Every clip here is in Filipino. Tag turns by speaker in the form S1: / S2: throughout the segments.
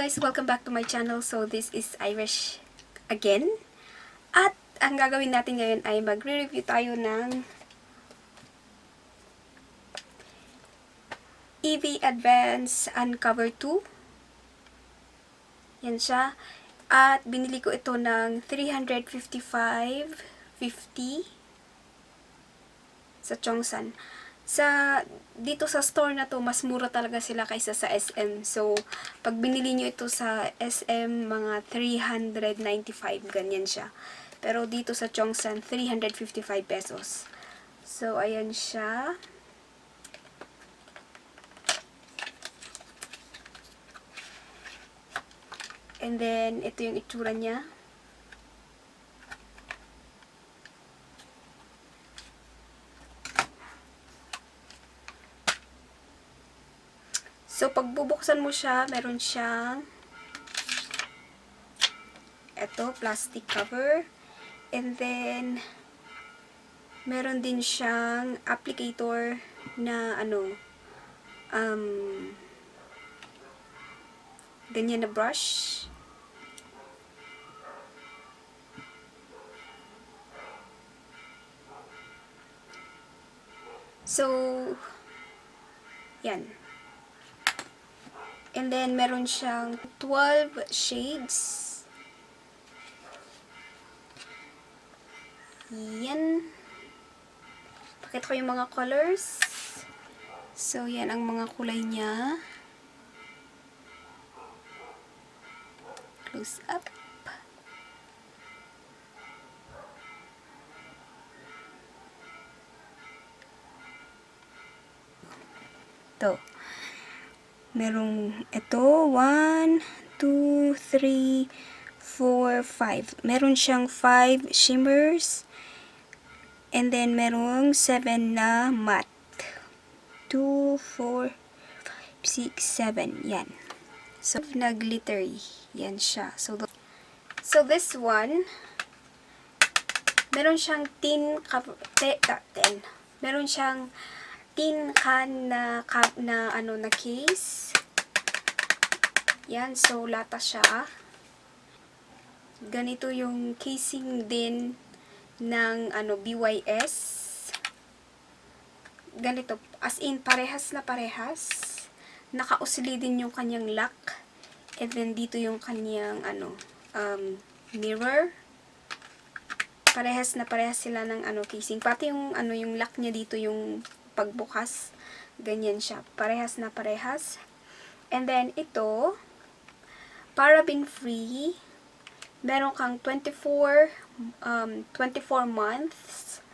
S1: guys, welcome back to my channel. So this is Irish again. At ang gagawin natin ngayon ay magre-review tayo ng EV Advance Uncover 2. Yan siya. At binili ko ito ng 355.50 sa Chongsan. Dito sa store na to, mas mura talaga sila kaysa sa SM. So, pag binili nyo ito sa SM, mga 395, ganyan siya. Pero dito sa Chongsan, 355 pesos. So, ayan siya. And then, ito yung itsura niya. So, pag bubuksan mo siya, meron siyang ito, plastic cover. And then, meron din siyang applicator na ganyan na brush. So, yan. And then, meron siyang 12 shades. Yan. Pakita ko yung mga colors. So, yan ang mga kulay niya. Close up. Ito. Merong ito, 1, 2, 3, 4, 5. Meron siyang 5 shimmers. And then, merong 7 na matte. 2, 4, 5, 6, 7. Yan. So, na glittery. Yan siya. So, this one, meron siyang tin cover, meron siyang tin can na case. Yan, so lata siya. Ganito yung casing din ng BYS. Ganito, as in parehas na parehas. Nakausli din yung kanyang lock. And then dito yung kanyang mirror. Parehas na parehas sila ng casing. Pati yung yung lock niya dito, yung pagbukas, ganyan siya. Parehas na parehas. And then, ito, paraben free. Meron kang 24 months.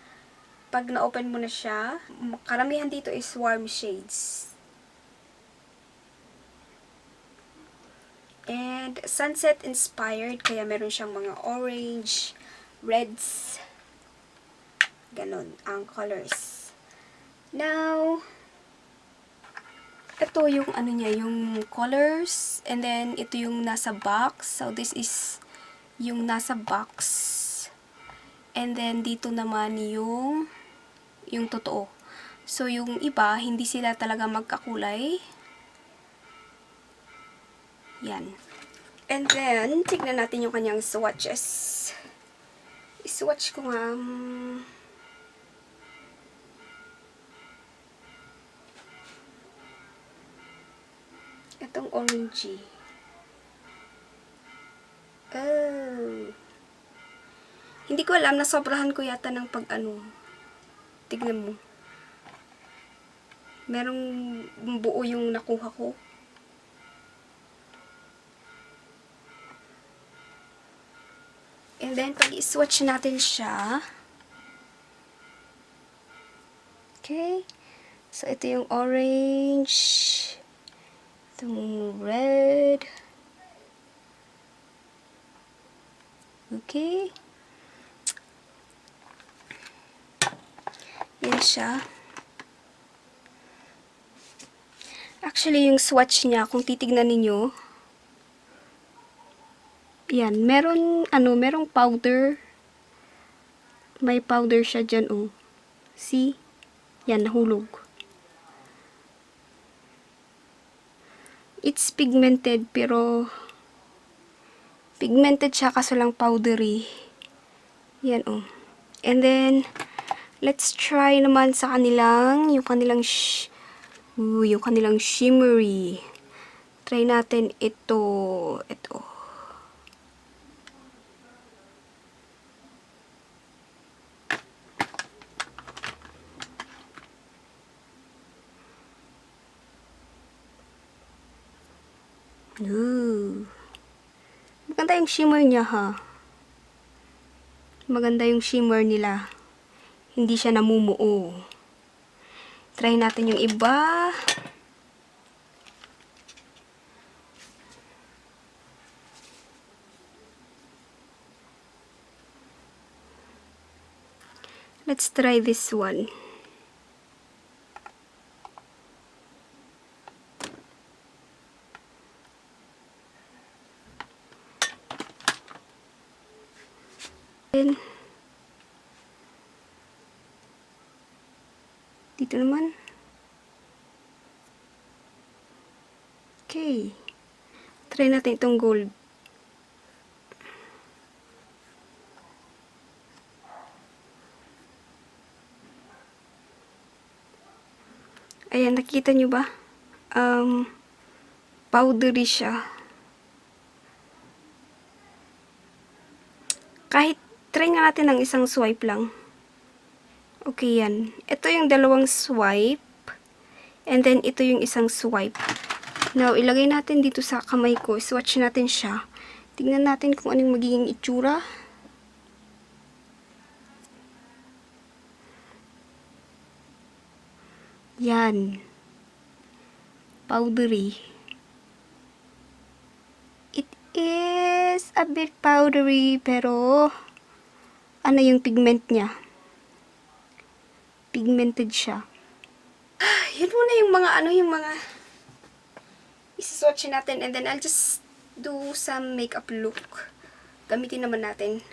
S1: Pag na-open mo na siya, karamihan dito is warm shades. And, sunset inspired, kaya meron siyang mga orange, reds, ganon, ang colors. Now, ito yung niya, yung colors, and then ito yung nasa box. So this is yung nasa box. And then dito naman yung totoo. So yung iba, hindi sila talaga magkakulay. Yan. And then, tignan natin yung kanyang swatches. I-swatch ko nga. Itong orangey. Oh. Hindi ko alam, nasobrahan ko yata ng tignan mo. Merong buo yung nakuha ko. And then, pag i-swatch natin siya. Okay. So, ito yung orange. Itong red. Okay. Yan siya. Actually, yung swatch niya, kung titignan ninyo, yan, merong powder. May powder siya dyan, oh. See? Yan, nahulog. It's pigmented, pero pigmented siya kaso lang powdery. Yan, oh. And then, let's try naman sa kanilang, yung kanilang shimmery. Try natin ito. Ito. Ooh. Maganda yung shimmer niya, ha? Maganda yung shimmer nila. Hindi siya namumuo. Try natin yung iba. Let's try this one. Then, dito naman. Okay. Try natin itong gold. Ayan, nakita nyo ba? Powdery siya. Kahit try nga natin ng isang swipe lang. Okay yan. Ito yung dalawang swipe. And then, ito yung isang swipe. Now, ilagay natin dito sa kamay ko. Swatch natin siya. Tingnan natin kung anong magiging itsura. Yan. Powdery. It is a bit powdery, pero ano yung pigment niya? Pigmented siya. Yun muna yung mga isaswatch natin, and then I'll just do some makeup look. Gamitin naman natin.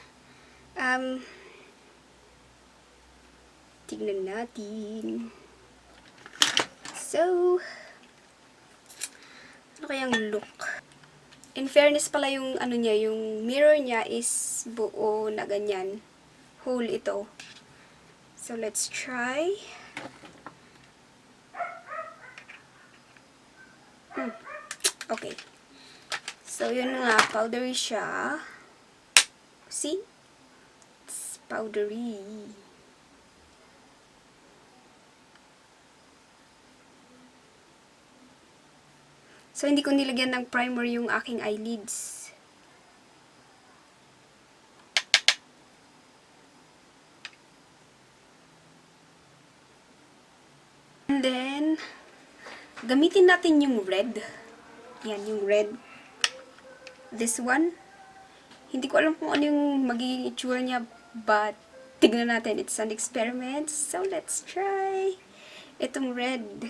S1: Tignan natin. So, ano kayang look? In fairness pala yung ano niya, yung mirror niya is buo na ganyan. Whole ito. So, let's try. Okay. So, yun nga. Powdery siya. See? It's powdery. So, hindi ko nilagyan ng primer yung aking eyelids. And then, gamitin natin yung red. Yan, yung red. This one. Hindi ko alam kung ano yung magiging itsura niya, but tignan natin. It's an experiment. So, let's try. Itong red.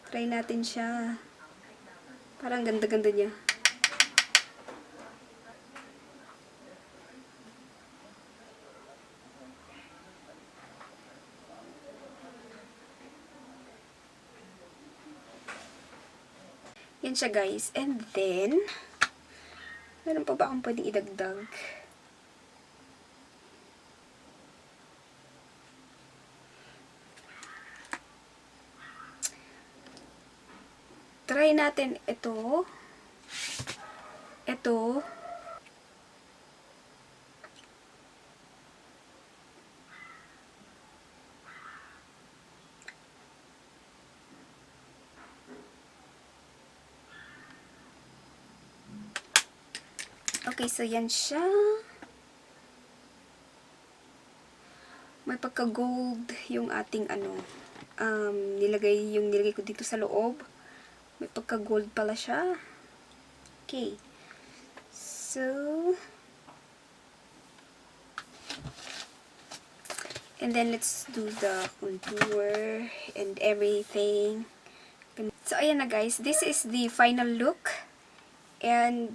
S1: Try natin siya. Parang ganda-ganda niya. Yan siya, guys. And then, meron pa ba akong pwedeng idagdag? Try natin ito. Ito. Okay, so yan siya. May pagka-gold yung ating nilagay ko dito sa loob. May pagka-gold pala siya. Okay. So, and then let's do the contour and everything. So, ayan na guys. This is the final look. And,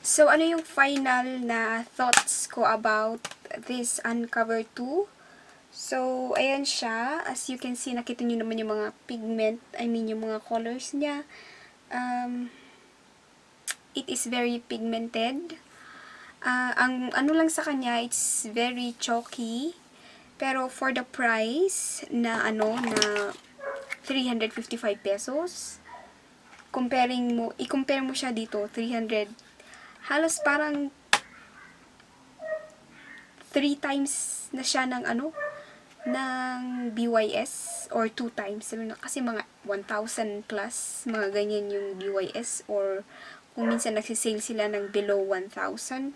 S1: So, ano yung final na thoughts ko about this Uncover 2? So, ayan siya. As you can see, nakita nyo naman yung mga pigment, yung mga colors niya. It is very pigmented. Ang ano lang sa kanya, it's very chalky. Pero for the price na na 355 pesos, i-compare mo siya dito, 300, halos parang 3 times na siya ng ng BYS or 2 times. Kasi mga 1,000 plus, mga ganyan yung BYS, or kung minsan nagsisale sila ng below 1,000.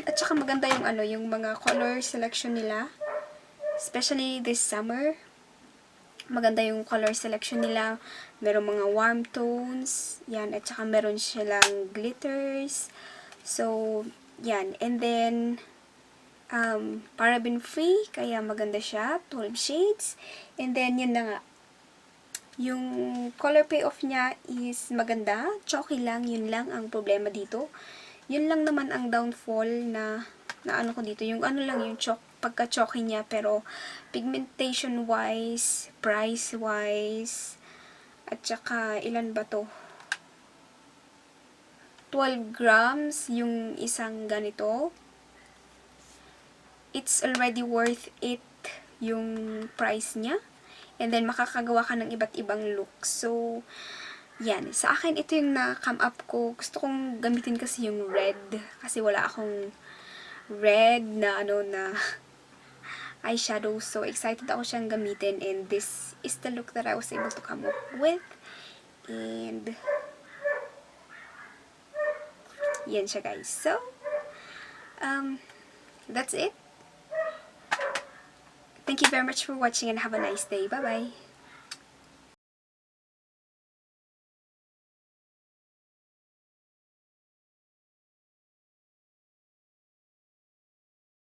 S1: At saka maganda yung yung mga color selection nila, especially this summer. Maganda yung color selection nila. Merong mga warm tones, yan, at saka meron silang glitters. So, yan. And then, paraben free, kaya maganda siya, 12 shades. And then, yun na nga. Yung color payoff niya is maganda, chalky lang, yun lang ang problema dito. Yun lang naman ang downfall na ano ko dito, yung lang yung pagka-chalky niya, pero pigmentation wise, price wise, at saka ilan ba to? 12 grams yung isang ganito. It's already worth it yung price niya. And then, makakagawa ka ng iba't ibang look. So, yan. Sa akin, ito yung na-come up ko. Gusto kong gamitin kasi yung red. Kasi wala akong red na na eyeshadow. So, excited ako siyang gamitin. And this is the look that I was able to come up with. And, yan siya, guys. So, that's it. Thank you very much for watching and have a nice day. Bye-bye.